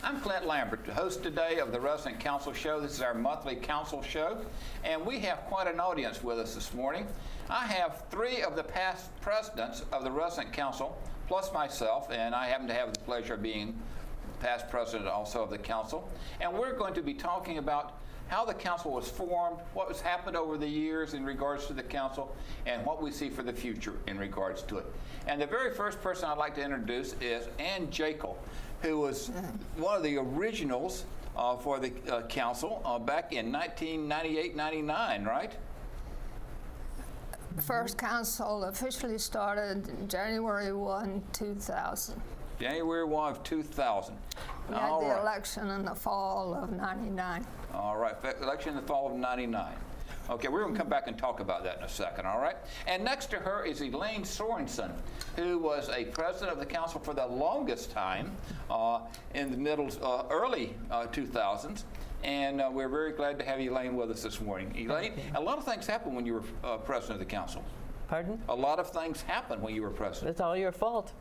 I'm Clint Lambert, the host today of the Resident Council Show. This is our monthly council show, and we have quite an audience with us this morning. I have three of the past presidents of the Resident Council, plus myself, and I happen to have the pleasure of being past president also of the council. And we're going to be talking about how the council was formed, what has happened over the years in regards to the council, and what we see for the future in regards to it. And the very first person I'd like to introduce is Jaekle, who was one of the originals for the council back in 1998-99, right? The first council officially started January 1, 2000. January 1 of 2000. We had the election in the fall of 99. All right, election in the fall of 99. Okay, we're going to come back and talk about that in a second, all right? And next to her is Elaine Sorensen, who was a president of the council for the longest time in the early 2000s. And we're very glad to have Elaine with us this morning. Elaine, a lot of things happened when you were president of the council. Pardon? A lot of things happened when you were president. It's all your fault.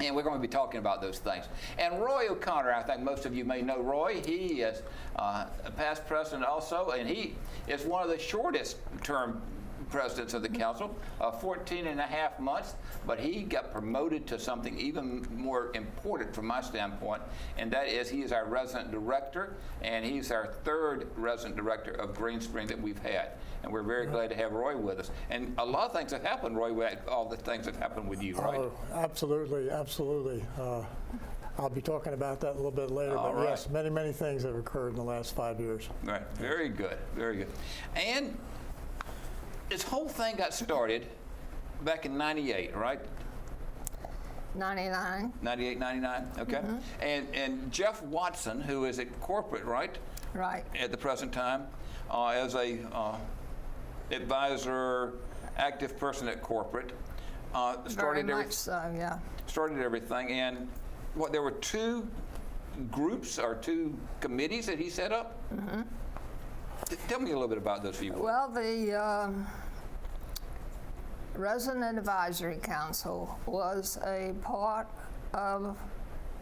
And we're going to be talking about those things. And Roy O'Connor, I think most of you may know Roy. He is a past president also, and he is one of the shortest term presidents of the council, 14 and a half months, but he got promoted to something even more important from my standpoint, and that is he is our resident director, and he's our third resident director of Green Spring that we've had. And we're very glad to have Roy with us. And a lot of things have happened, Roy, with all the things that happened with you, right? Oh, absolutely, absolutely. I'll be talking about that a little bit later, but yes, many, many things have occurred in the last 5 years. Right, very good, very good. And this whole thing got started back in 98, right? 99. 98, 99, okay. And Jeff Watson, who is at corporate, right? Right. At the present time, as a advisor, active person at corporate, Very much so, yeah. started everything. And what, there were two groups or two committees that he set up? Tell me a little bit about those people. Well, the Resident Advisory Council was a part of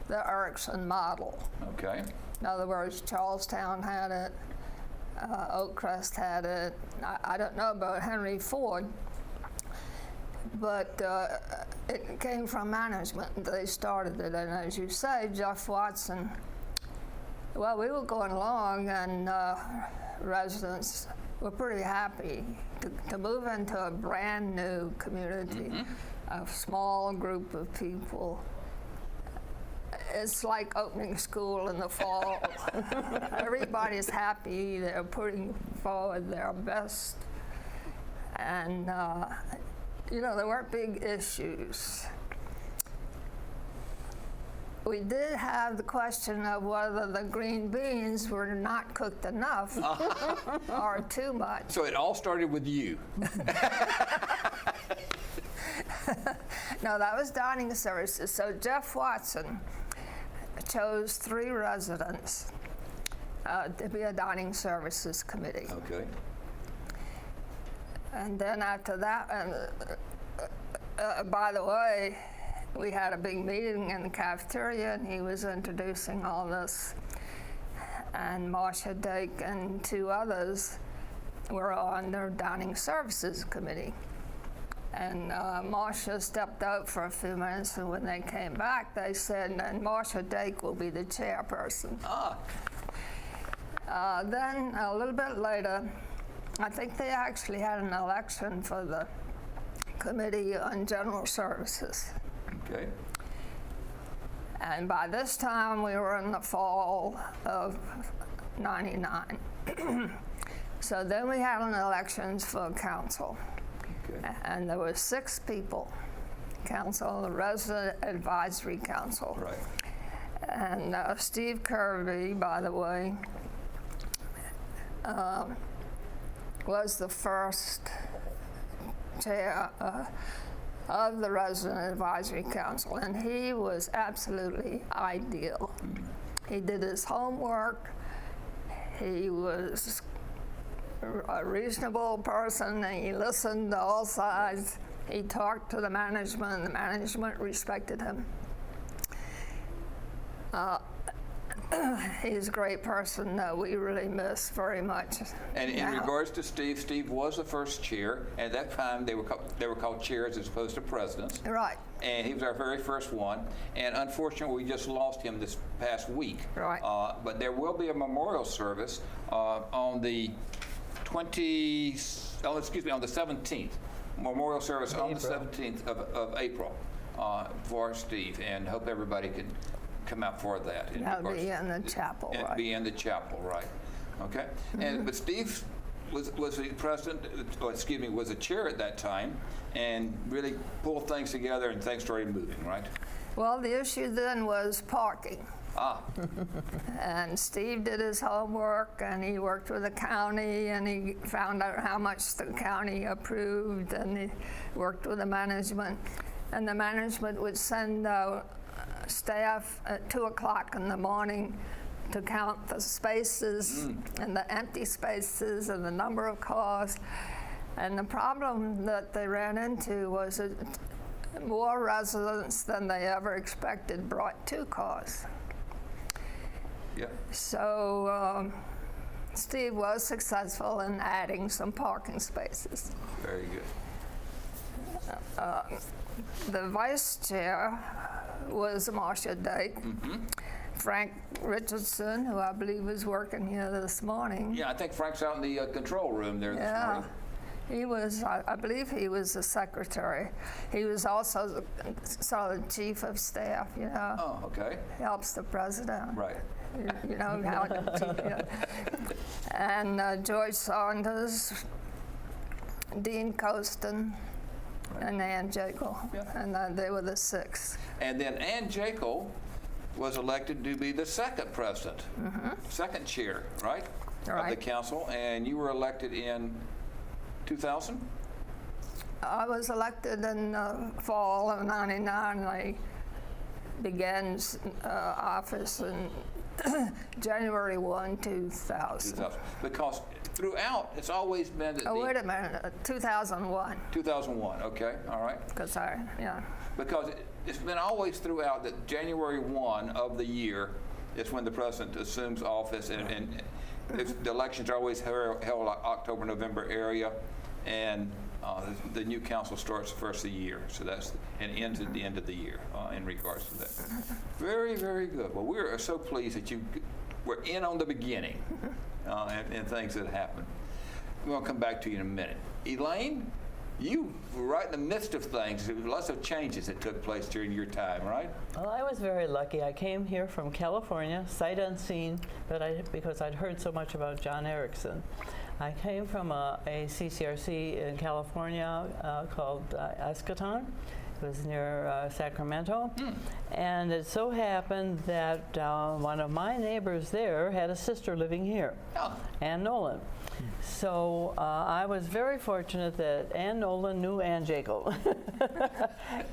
the Erickson model. Okay. In other words, Charlestown had it, Oakcrest had it. I don't know about Henry Ford, but it came from management. They started it, and as you say, Jeff Watson, well, we were going along, and residents were pretty happy to move into a brand new community, a small group of people. It's like opening school in the fall. Everybody's happy. They're putting forward their best. And, you know, there weren't big issues. We did have the question of whether the green beans were not cooked enough or too much. So it all started with you. No, that was dining services. So Jeff Watson chose 3 residents to be a dining services committee. Okay. And then after that, by the way, we had a big meeting in the cafeteria, and he was introducing all this. And Marcia Dake and 2 others were on their dining services committee. And Marcia stepped out for a few minutes, and when they came back, they said, and Marcia Dake will be the chairperson. Then a little bit later, I think they actually had an election for the Committee on General Services. Okay. And by this time, we were in the fall of 99. So then we had an elections for council. Okay. And there were 6 people, council, the Resident Advisory Council. Right. And Steve Kirby, by the way, was the first chair of the Resident Advisory Council, and he was absolutely ideal. He did his homework. He was a reasonable person, and he listened to all sides. He talked to the management respected him. He's a great person that we really miss very much. And in regards to Steve, Steve was the first chair. At that time, they were called chairs as opposed to presidents. Right. And he was our very first one. And unfortunately, we just lost him this past week. Right. But there will be a memorial service on the 17th. Memorial service on the 17th of April for Steve. And hope everybody can come out for that. And That'll be in the chapel, right? Be in the chapel, right? Okay. But Steve was the president, was the chair at that time, and really pulled things together, and things started moving, right? Well, the issue then was parking. And Steve did his homework, and he worked with the county, and he found out how much the county approved, and he worked with the management. And the management would send staff at 2 o'clock in the morning to count the spaces and the empty spaces and the number of cars. And the problem that they ran into was that more residents than they ever expected brought 2 cars. Yep. So Steve was successful in adding some parking spaces. Very good. The vice chair was Marcia Dake. Frank Richardson, who I believe was working here this morning. Yeah, I think Frank's out in the control room there this morning. He was, I believe he was the secretary. He was also the chief of staff, you know. Oh, okay. Helps the president. Right. You know, how to, And George Saunders, Dean Costin, and Ann Jaekle. Yeah. And they were the 6. And then Ann Jaekle was elected to be the second president, second chair, right? Of the council, and you were elected in 2000? I was elected in fall of '99. I began office in January 1, 2000. Because throughout, it's always been that Wait a minute, 2001. 2001, okay, all right. Because Because it's been always throughout that January 1 of the year is when the president assumes office, and the elections are always held October, November area, and the new council starts the first of the year, so and ends at the end of the year in regards to that. Very, very good. Well, we're so pleased that we're in on the beginning and things that happen. We're going to come back to you in a minute. Elaine, you were right in the midst of things. There were lots of changes that took place during your time, right? Well, I was very lucky. I came here from California, sight unseen, but because I'd heard so much about John Erickson. I came from a CCRC in California called Escaton. It was near Sacramento. And it so happened that one of my neighbors there had a sister living here, Ann Nolan. So I was very fortunate that Ann Nolan knew Ann Jaekle.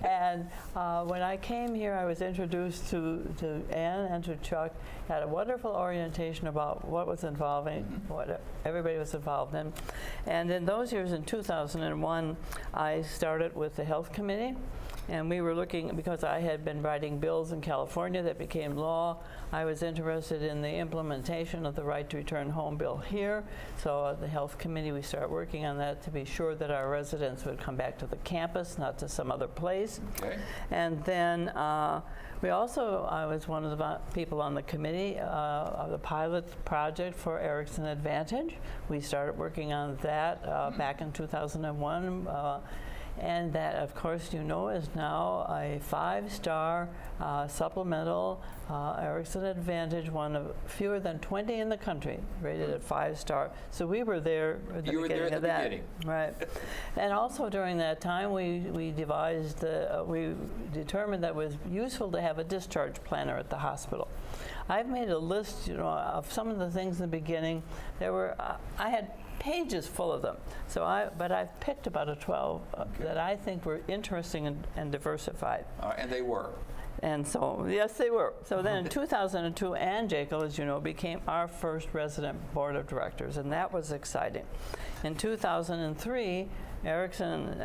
And when I came here, I was introduced to Ann and to Chuck, had a wonderful orientation about what was involving, what everybody was involved in. And in those years, in 2001, I started with the Health Committee. And we were looking, because I had been writing bills in California that became law, I was interested in the implementation of the right to return home bill here. So the Health Committee, we started working on that to be sure that our residents would come back to the campus, not to some other place. Okay. And then I was one of the people on the committee of the pilot project for Erickson Advantage. We started working on that back in 2001. And that, of course, is now a 5-star supplemental Erickson Advantage, one of fewer than 20 in the country, rated at 5-star. So we were there at the beginning of that. Right. And also during that time, we devised, we determined that it was useful to have a discharge planner at the hospital. I've made a list, of some of the things in the beginning. I had pages full of them. But I've picked about 12 that I think were interesting and diversified. And they were. And so, yes, they were. So then in 2002, Ann Jaekle, as you know, became our first resident board of directors, and that was exciting. In 2003, Erickson,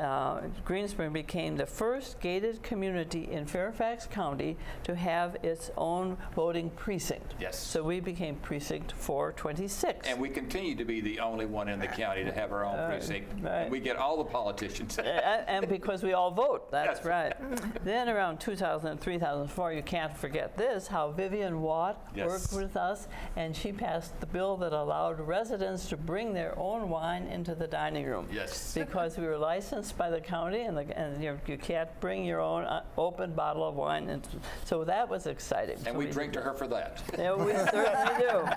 Greenspring became the first gated community in Fairfax County to have its own voting precinct. Yes. So we became precinct 426. And we continue to be the only one in the county to have our own precinct. right. And we get all the politicians. And because we all vote, that's Yes. right. Then around 2003, 2004, you can't forget this, how Vivian Watt Yes. worked with us, and she passed the bill that allowed residents to bring their own wine into the dining room. Yes. Because we were licensed by the county, and you can't bring your own open bottle of wine. And so that was exciting. And So we drink to her for that. yeah, we certainly do.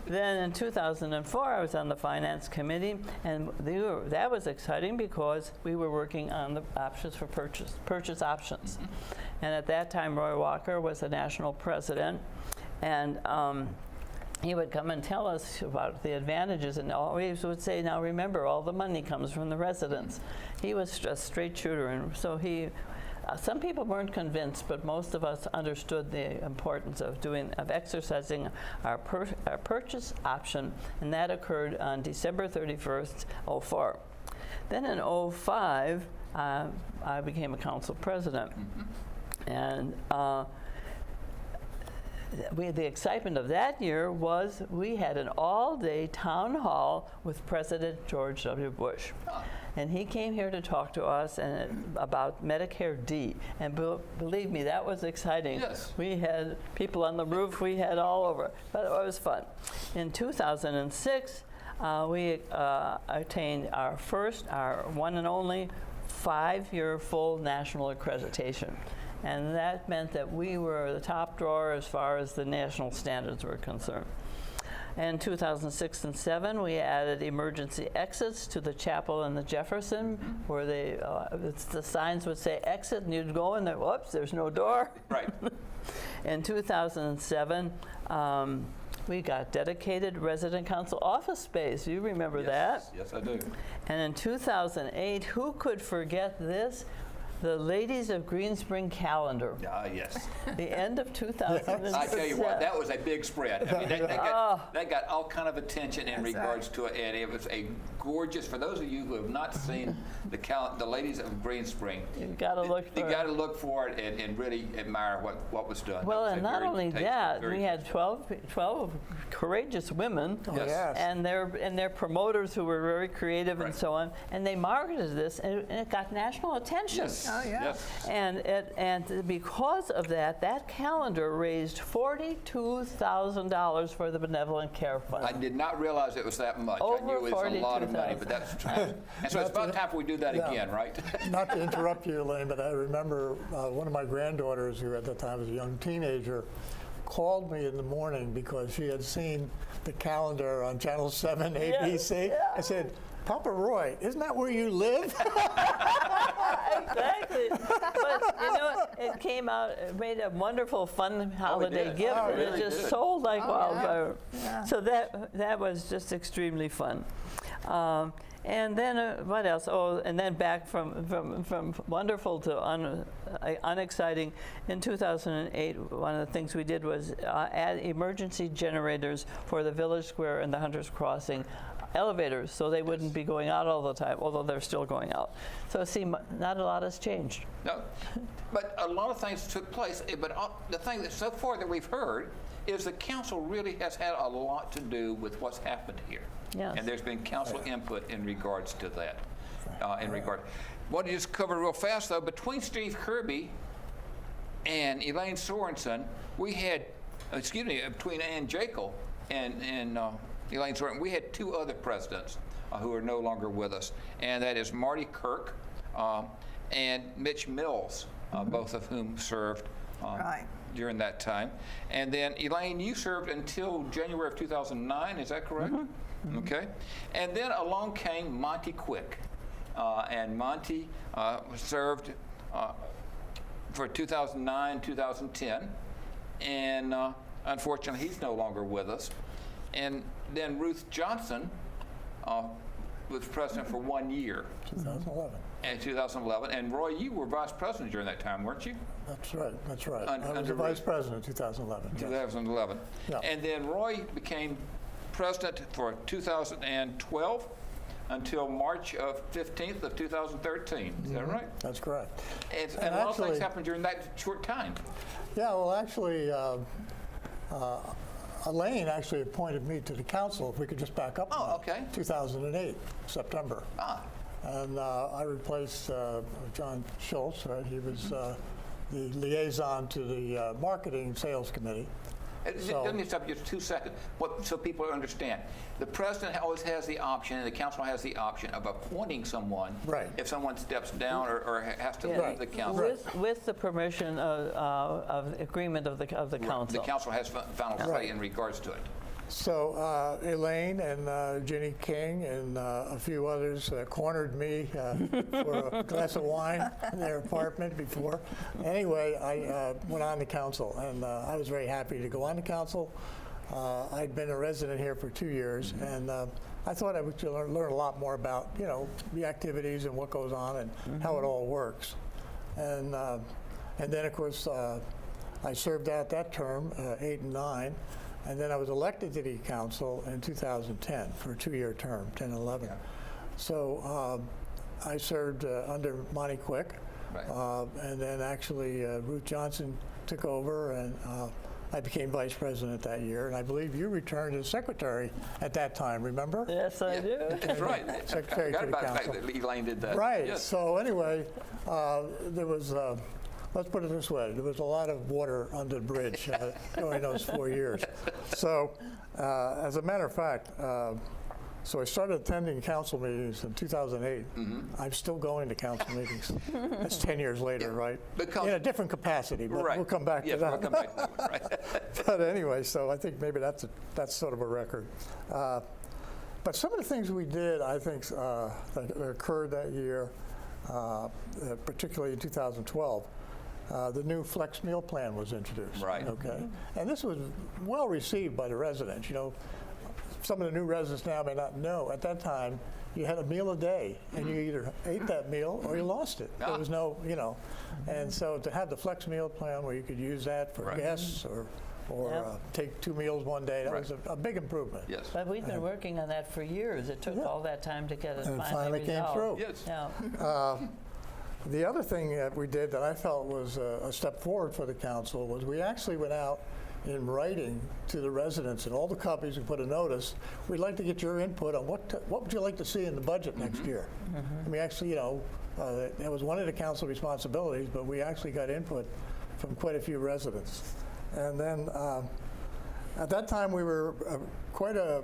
Then in 2004, I was on the Finance Committee, and that was exciting because we were working on the options for purchase options. And at that time, Roy Walker was the national president, and he would come and tell us about the advantages, and always would say, now remember, all the money comes from the residents. He was a straight shooter, and so some people weren't convinced, but most of us understood the importance of exercising our purchase option, and that occurred on December 31st, 2004. Then in 2005, I became a council president, and the excitement of that year was we had an all-day town hall with President George W. Bush. And he came here to talk to us about Medicare D. And believe me, that was exciting. Yes. We had people on the roof, we had all over. But it was fun. In 2006, we attained our one and only 5-year full national accreditation. And that meant that we were the top drawer as far as the national standards were concerned. In 2006 and 2007, we added emergency exits to the chapel and the Jefferson, where the signs would say exit, and you'd go and whoops, there's no door. Right. In 2007, we got dedicated resident council office space. You remember that? Yes, I do. And in 2008, who could forget this? The Ladies of Greenspring calendar. Yes. The end of 2007. I tell you what, that was a big spread. I mean, that got all kind of attention in regards to it, and it was a gorgeous. For those of you who have not seen the Ladies of Greenspring, You've got to look for you got to look for it and really admire what was done. Well, That was and a not very only tasteful, that, very we had 12 courageous women, Yes. and their promoters who were very creative and Right. so on, and they marketed this, and it got national attention. Yes. Oh, yeah. Yes. And because of that, that calendar raised $42,000 for the Benevolent Care Fund. I did not realize it was that much. I Over knew it was a lot of money, 42,000. but that's true. And so it's about time we do that Yeah. again, right? Not to interrupt you, Elaine, but I remember one of my granddaughters, who at the time was a young teenager, called me in the morning because she had seen the calendar on Channel 7 ABC. yeah. I said, Papa Roy, isn't that where you live? Exactly. But you know, it came out, it made a wonderful, fun holiday did. gift. Oh, it and really it just did. sold like Oh, wildfire. Yeah. So that was just extremely fun. And then what else? Oh, and then back from wonderful to unexciting. In 2008, one of the things we did was add emergency generators for the Village Square and the Hunters Crossing elevators, so they wouldn't be going out all the time, although they're still going out. So see, not a lot has changed. No, but a lot of things took place. But the thing that so far that we've heard is the council really has had a lot to do with what's happened here. Yes. And there's been council input in regards to that. Want to just cover real fast though, between Steve Kirby and Elaine Sorensen, we had, between Ann Jaekle and Elaine Sorensen, we had 2 other presidents who are no longer with us, and that is Marty Kirk and Mitch Mills, both of whom served Right. during that time. And then Elaine, you served until January of 2009, is that correct? Okay. And then along came Monty Quick, and Monty served for 2009, 2010, and unfortunately he's no longer with us. And then Ruth Johnson was president for 1 year. 2011. In 2011, and Roy, you were vice president during that time, weren't you? That's right. That's right. I was Under the vice president in 2011. yes. 2011. Yeah. And then Roy became president for 2012, until March of 15th of 2013. Is that right? That's correct. And a lot of things happened during that short time. Yeah, well, actually, Elaine actually appointed me to the council, if we could just back up. Oh, okay. 2008, September. Ah. And I replaced John Schultz. He was the liaison to the marketing sales committee. Let me stop you just 2 seconds, so people understand. The president always has the option, and the council has the option of appointing someone Right. if someone steps down or has to Yeah. leave the council. With the permission of agreement of the council. The council has final say Right. in regards to it. So Elaine and Ginny King and a few others cornered me for a glass of wine in their apartment before. Anyway, I went on to council, and I was very happy to go on to council. I'd been a resident here for 2 years, and I thought I would learn a lot more about, you know, the activities and what goes on and how it all works. And then, of course, I served out that term, 8 and 9. And then I was elected to the council in 2010 for a 2-year term, 10 and 11. Yeah. So I served under Monty Quick. Right. And then actually Ruth Johnson took over, and I became vice president that year. And I believe you returned as secretary at that time, remember? Yes, I do. That's right. Secretary I to forgot the about the fact council. that Elaine did that. Right. Yes. So anyway, there was, let's put it this way, there was a lot of water under the bridge during those 4 years. So as a matter of fact, so I started attending council meetings in 2008. I'm still going to council meetings. That's 10 years later, right? Because- in a different capacity, but Right. we'll come back Yes, to that. we'll come back to that one, right. But anyway, so I think maybe that's sort of a record. But some of the things we did, I think, that occurred that year, particularly in 2012, the new flex meal plan was introduced. Right. Okay. And this was well received by the residents. You know, some of the new residents now may not know. At that time, you had a meal a day, and you either ate that meal or you lost it. There was no, you know. And so to have the flex meal plan where you could use that for Right. guests or Yep. take 2 meals one day, that Right. was a big improvement. Yes. But we've been working on that for years. It took all that time to get it And it finally finally came resolved. through. Yes. Yeah. The other thing that we did that I felt was a step forward for the council was we actually went out in writing to the residents and all the companies. We put a notice. We'd like to get your input on what would you like to see in the budget next year. And we actually, you know, that was one of the council responsibilities, but we actually got input from quite a few residents. And then at that time we were quite a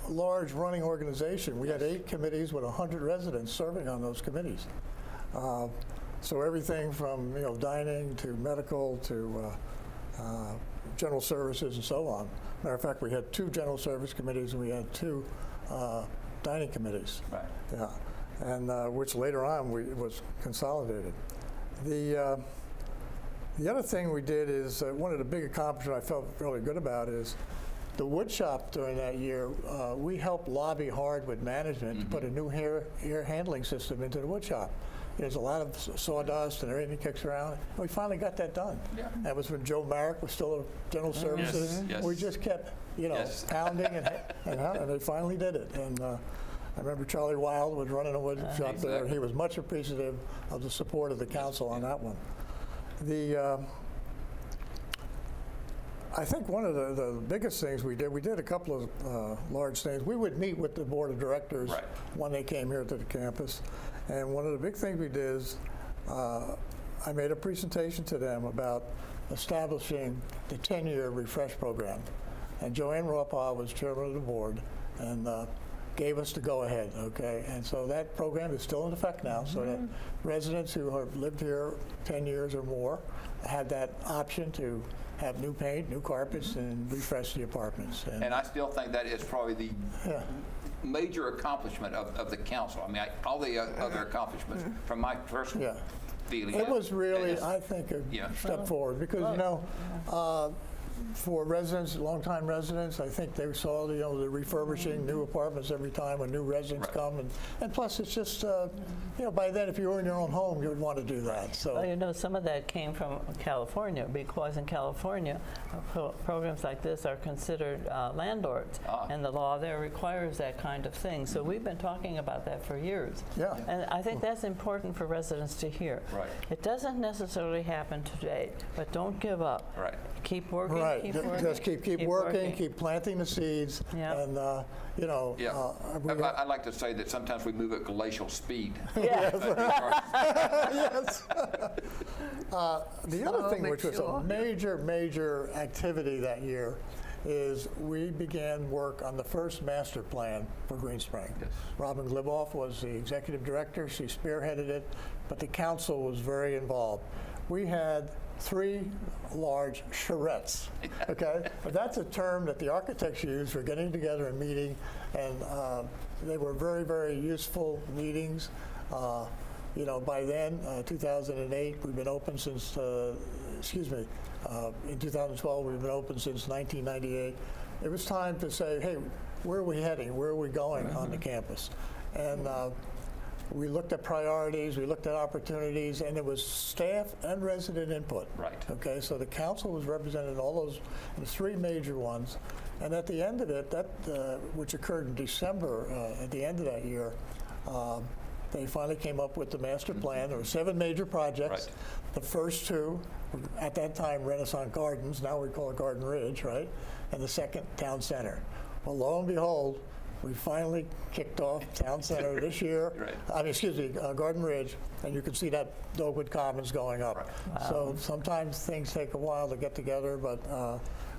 large running organization. We had 8 committees with 100 residents serving on those committees. So everything from, you know, dining to medical to general services and so on. Matter of fact, we had 2 general service committees and we had 2 dining committees. Right. Yeah, and which later on was consolidated. The other thing we did is one of the big accomplishments I felt really good about is the wood shop during that year. We helped lobby hard with management to put a new air handling system into the wood shop. There's a lot of sawdust and everything kicks around. And we finally got that done. Yeah. That was when Joe Marek was still a general services. yes. We just kept, you know, Yes. pounding and they finally did it. And I remember Charlie Wild was running a wood shop there. And he was much appreciative of the support of the council on that one. I think one of the biggest things we did a couple of large things. We would meet with the board of directors Right. when they came here to the campus. And one of the big things we did is I made a presentation to them about establishing the 10-year refresh program. And Joanne Rawpaw was chairman of the board and gave us the go-ahead, okay? And so that program is still in effect now, so that residents who have lived here 10 years or more had that option to have new paint, new carpets, and refresh the apartments. And I still think that is probably the Yeah. major accomplishment of the council. I mean, all the other accomplishments, from my personal Yeah. feeling. It was really, Yes. I think, a Yeah. step forward because, you know, for residents, longtime residents, I think they saw the refurbishing new apartments every time when new residents come, and plus it's just by then if you were in your own home you would want to do that. So Well, some of that came from California, because in California programs like this are considered landlords, and the law there requires that kind of thing. So we've been talking about that for years. Yeah. And I think that's important for residents to hear. Right. It doesn't necessarily happen today, but don't give up. Right. Keep working. right, Keep working. just keep working, keep planting the seeds, Yeah. and Yeah. I'd like to say that sometimes we move at glacial speed. Yeah. yes. The other thing, make which was sure. a major activity that year, is we began work on the first master plan for Green Spring. Yes. Robin Gliboff was the executive director. She spearheaded it, but the council was very involved. We had 3 large charrettes, okay? But that's a term that the architects use for getting together and meeting, and they were very useful meetings. By then, 2008, we've been open since, in 2012, we've been open since 1998. It was time to say, hey, where are we heading? Where are we going on the campus? And we looked at priorities, we looked at opportunities, and it was staff and resident input. Right. Okay, so the council was represented in all those, the 3 major ones. And at the end of it, which occurred in December, at the end of that year, they finally came up with the master plan. There were 7 major projects. Right. The first 2, at that time, Renaissance Gardens, now we call it Garden Ridge, right? And the second, Town Center. Well, lo and behold, we finally kicked off Town Center this year. Right. Garden Ridge, and you can see that Dogwood Commons going up. Right. Wow. So sometimes things take a while to get together, but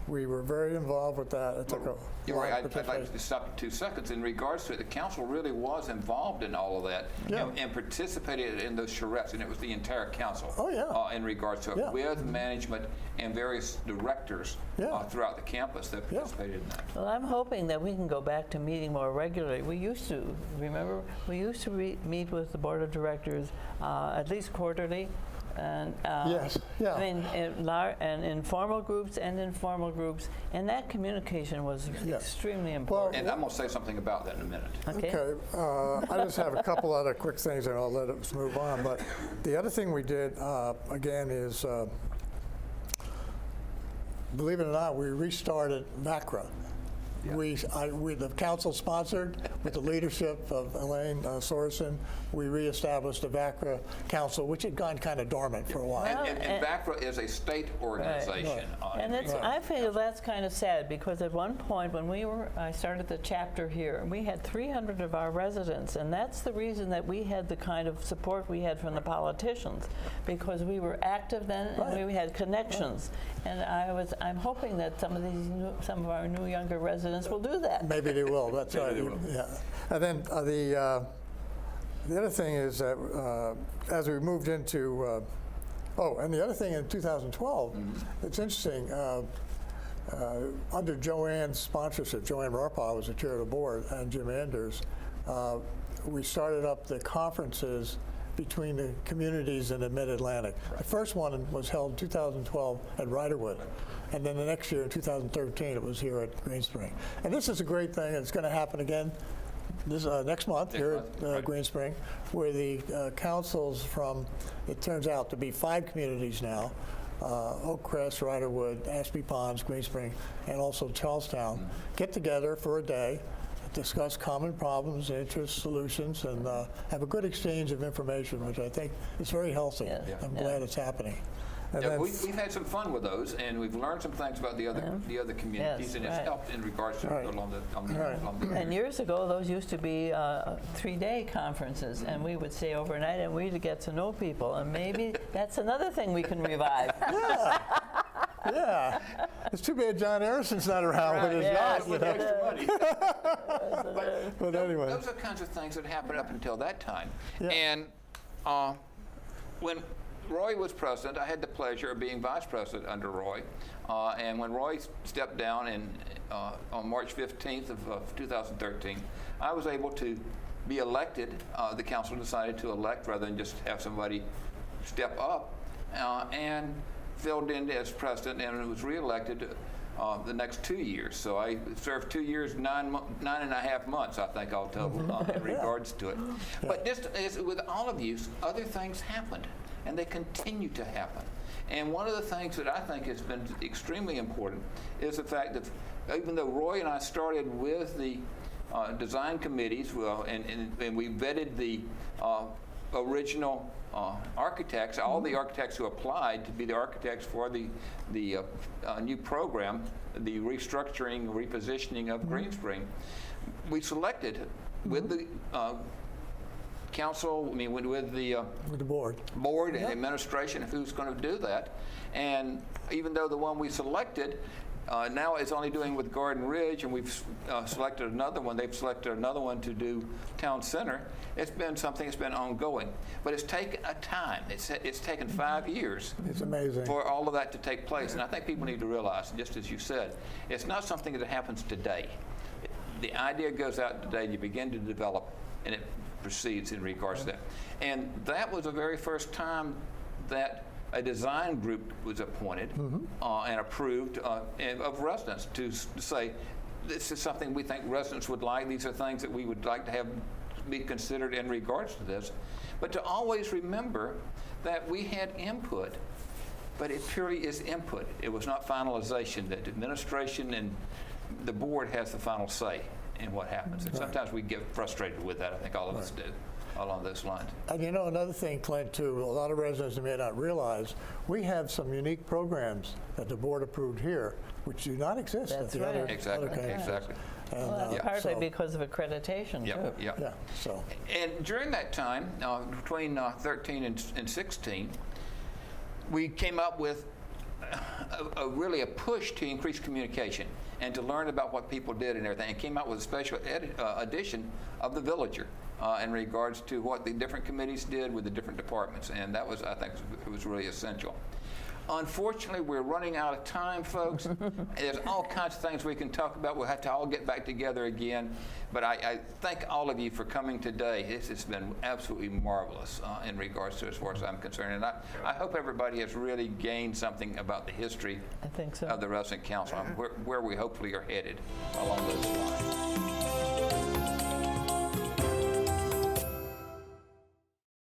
we were very involved with that. It took a You're lot right. of I'd like participation. to stop for 2 seconds. In regards to it, the council really was involved in all of that and participated in those charrettes, and it was the entire council. Oh, yeah. In regards to it, Yeah. with management and various directors throughout the campus that participated in that. Well, I'm hoping that we can go back to meeting more regularly. We used to, remember, meet with the board of directors at least quarterly. And Yes, yeah. I mean, and informal groups and informal groups, and that communication was extremely important. And I'm going to say something about that in a minute. Okay, I just have a couple other quick things and I'll let us move on. But the other thing we did, again, is, believe it or not, we restarted VACRA. The council sponsored, with the leadership of Elaine Sorensen, we reestablished the VACRA council, which had gone kind of dormant for a while. And VACRA is a state organization. And I feel that's kind of sad, because at one point when I started the chapter here, we had 300 of our residents, and that's the reason that we had the kind of support we had from the politicians, because we were active then and we had connections. And I'm hoping that some of our new younger residents will do that. Maybe they will. That's right. they will. Yeah. And then the other thing is that as we moved into and the other thing in 2012, it's interesting. Under Joanne's sponsorship, Joanne Rarpaw was the chair of the board, and Jim Anders, we started up the conferences between the communities in the Mid-Atlantic. The first one was held in 2012 at Riderwood, and then the next year in 2013 it was here at Green Spring. And this is a great thing, and it's going to happen again this next month here at Green Spring, where the councils from, it turns out to be 5 communities now, Oak Crest, Riderwood, Ashby Ponds, Green Spring, and also Charlestown, get together for a day, discuss common problems, interests, solutions, and have a good exchange of information, which I think is very healthy. I'm glad it's happening. And Yeah, then we've had some fun with those, and we've learned some things about the other communities, Yes, and it's right. helped in regards to along the And years ago, those used to be 3-day conferences, and we would stay overnight and we'd get to know people, and maybe that's another thing we can revive. Yeah, it's too bad John Harrison's not around with his yacht. You know? extra money. But anyway, Those are kinds of things that happened up until that time. Yeah. And when Roy was president, I had the pleasure of being vice president under Roy. And when Roy stepped down on March 15th of 2013, I was able to be elected. The council decided to elect rather than just have somebody step up. And filled in as president and was reelected the next 2 years. So I served 2 years, 9.5 months, I think, all total in regards to it. But just as with all of you, other things happened, and they continue to happen. And one of the things that I think has been extremely important is the fact that even though Roy and I started with the design committees, and we vetted the original architects, all the architects who applied to be the architects for the new program, the restructuring, repositioning of Greenspring, we selected with the council, with the board and administration of who's going to do that. And even though the one we selected now is only doing with Garden Ridge, and we've selected another one, they've selected another one to do Town Center, it's been something that's been ongoing. But it's taken a time. It's taken 5 years. It's amazing. For all of that to take place. And I think people need to realize, just as you said, it's not something that happens today. The idea goes out today, you begin to develop, and it proceeds in regards to that. And that was the very first time that a design group was appointed and approved of residents to say, this is something we think residents would like. These are things that we would like to have be considered in regards to this. But to always remember that we had input, but it purely is input. It was not finalization. That administration and the board has the final say in what happens. And sometimes we get frustrated with that. I think all of us do along those lines. And you know, another thing, Clint, too, a lot of residents may not realize, we have some unique programs that the board approved here, which do not exist at the other Exactly. campuses. And, Well, that's partly because of accreditation, too. Yeah, so. And during that time, between 13 and 16, we came up with really a push to increase communication and to learn about what people did and everything, and came out with a special edition of the Villager in regards to what the different committees did with the different departments, and that was, I think, it was really essential. Unfortunately, we're running out of time, folks. There's all kinds of things we can talk about. We'll have to all get back together again. But I thank all of you for coming today. This has been absolutely marvelous in regards to as far as I'm concerned. And I hope everybody has really gained something about the history I think so. of the Resident Council and where we hopefully are headed along those lines.